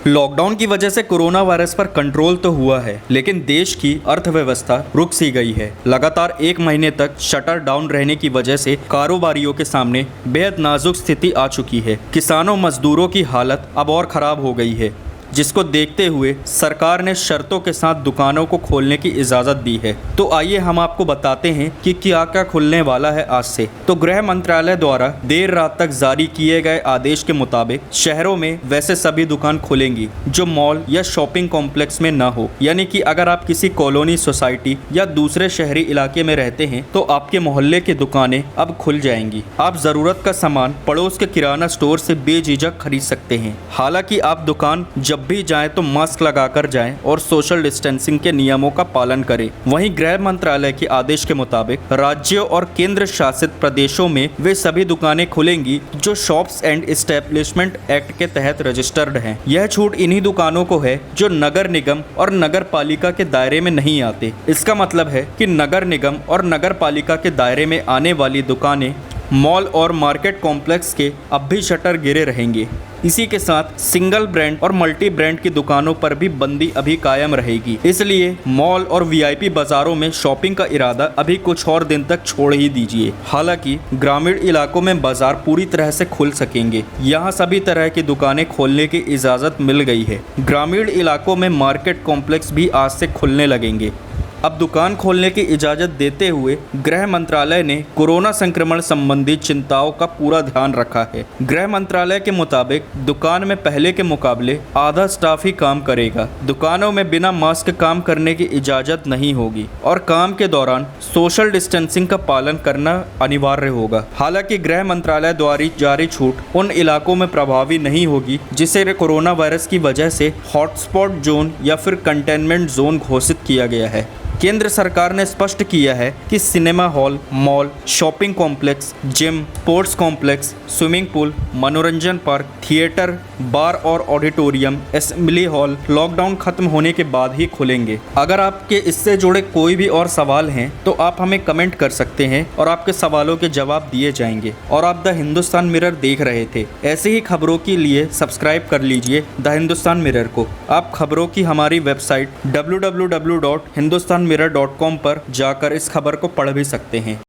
Lockdown की वजह से कोरोना वायरस पर कंट्रोल तो हुआ है, लेकिन देश की अर्थव्यवस्था रुक सी गई है। लगातार 1 महीने तक शटर डाउन रहने की वजह से कारोबारियों के सामने बेहद नाजुक स्थिति आ चुकी है। किसानों मजदूरों की हालत अब और खराब हो गई है, जिसको देखते हुए सरकार ने शर्तों के साथ दुकानों को खोलने की इजाज़त दी है। तो आइए हम आपको बताते हैं कि क्या क्या खुलने वाला है आज से। तो गृह मंत्रालय द्वारा देर रात तक जारी किए गए आदेश के मुताबिक शहरों में वैसे सभी दुकान खुलेंगी जो मॉल या शॉपिंग कॉम्प्लेक्स में ना हो। यानी कि अगर आप किसी कॉलोनी, सोसाइटी या दूसरे शहरी इलाके में रहते हैं तो आपके मोहल्ले की दुकानें अब खुल जाएंगी। आप ज़रूरत का सामान पड़ोस के किराना स्टोर से बेझिझक खरीद सकते हैं। हालांकि आप दुकान जब भी जाएं तो मास्क लगाकर जाएं और सोशल डिस्टेंसिंग के नियमों का पालन करें। वहीं गृह मंत्रालय के आदेश के मुताबिक राज्यों और केंद्र शासित प्रदेशों में वे सभी दुकानें खुलेंगी जो शॉप्स एंड एस्टेब्लिशमेंट एक्ट के तहत रजिस्टर्ड हैं। यह छूट इन्हीं दुकानों को है जो नगर निगम और नगर पालिका के दायरे में नहीं आते। इसका मतलब है कि नगर निगम और नगर पालिका के दायरे में आने वाली दुकानें, मॉल और मार्केट कॉम्प्लेक्स के अब भी शटर गिरे रहेंगे। इसी के साथ सिंगल ब्रांड और मल्टी ब्रांड की दुकानों पर भी बंदी अभी कायम रहेगी। इसलिए मॉल और वीआईपी बाजारों में शॉपिंग का इरादा अभी कुछ और दिन तक छोड़ ही दीजिए। हालांकि ग्रामीण इलाकों में बाजार पूरी तरह से खुल सकेंगे। यहाँ सभी तरह की दुकानें खोलने की इजाज़त मिल गई है। ग्रामीण इलाकों में मार्केट कॉम्प्लेक्स भी आज से खुलने लगेंगे। अब दुकान खोलने की इजाज़त देते हुए गृह मंत्रालय ने कोरोना संक्रमण संबंधी चिंताओं का पूरा ध्यान रखा है। गृह मंत्रालय के मुताबिक दुकान में पहले के मुकाबले आधा स्टाफ ही काम करेगा। दुकानों में बिना मास्क काम करने की इजाज़त नहीं होगी और काम के दौरान सोशल डिस्टेंसिंग का पालन करना अनिवार्य होगा। हालांकि गृह मंत्रालय द्वारा जारी छूट उन इलाकों में प्रभावी नहीं होगी जिसे कोरोना वायरस की वजह से हॉटस्पॉट जोन या फिर कंटेनमेंट जोन घोषित किया गया है। केंद्र सरकार ने स्पष्ट किया है कि cinema hall, mall, shopping complex, gym, sports complex, swimming pool, मनोरंजन पार्क, थिएटर, बार और ऑडिटोरियम, असेंबली हॉल लॉकडाउन खत्म होने के बाद ही खुलेंगे। अगर आपके इससे जुड़े कोई भी और सवाल हैं तो आप हमें कमेंट कर सकते हैं और आपके सवालों के जवाब दिए जाएंगे। और आप द हिंदुस्तान मिरर देख रहे थे। ऐसी ही खबरों के लिए सब्सक्राइब कर लीजिए द हिंदुस्तान मिरर को। आप खबरों की हमारी वेबसाइट www.hindustanmirror.com पर जाकर इस खबर को पढ़ भी सकते हैं।